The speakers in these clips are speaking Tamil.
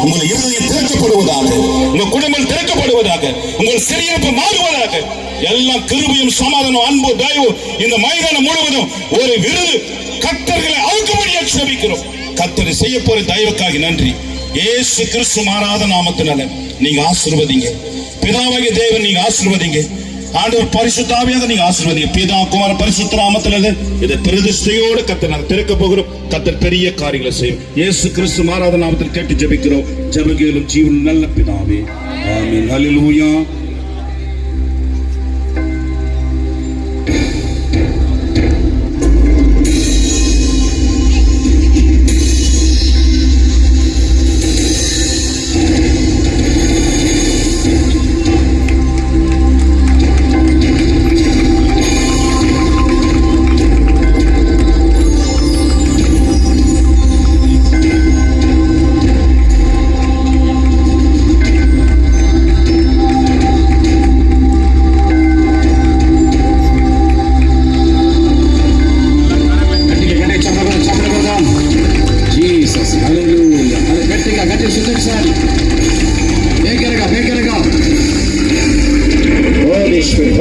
உங்கள் இருதயம் திறக்கப்படுவதாக, உங்கள் குடும்பம் திறக்கப்படுவதாக, உங்கள் சிறியப்பு மாறுவதாக. எல்லாம் கிருபையும் சமாதானம் அன்பு தயவு இந்த மைதானம் முழுவதும் ஒரு விருது கர்த்தர்களை அவுக்கும்படியாக செபிக்கிறோம். கர்த்தரை செய்ய போற தயவுக்காக நன்றி. இயேசு கிறிஸ்து மாறாத நாமத்தினால நீங்க ஆசீர்வதிங்க. பிதாவாகிய தேவன் நீங்க ஆசீர்வதிங்க. ஆண்டவர் பரிசுத்த ஆவியாக நீங்க ஆசீர்வதிங்க. பிதா குமார பரிசுத்த நாமத்தினால இதை பிரதிஷ்டையோடு கர்த்தர் நாங்கள் திறக்க போகிறோம். கர்த்தர் பெரிய காரியங்களை செய்யும். இயேசு கிறிஸ்து மாறாத நாமத்தில் கேட்டு ஜெபிக்கிறோம். ஜெபங்களும் ஜீவன் நல்ல பிதாவே, ஆமென். ஹல்லேலூயா.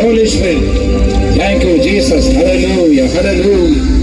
Holy Spirit, thank you, Jesus. Hallelujah, hallelujah.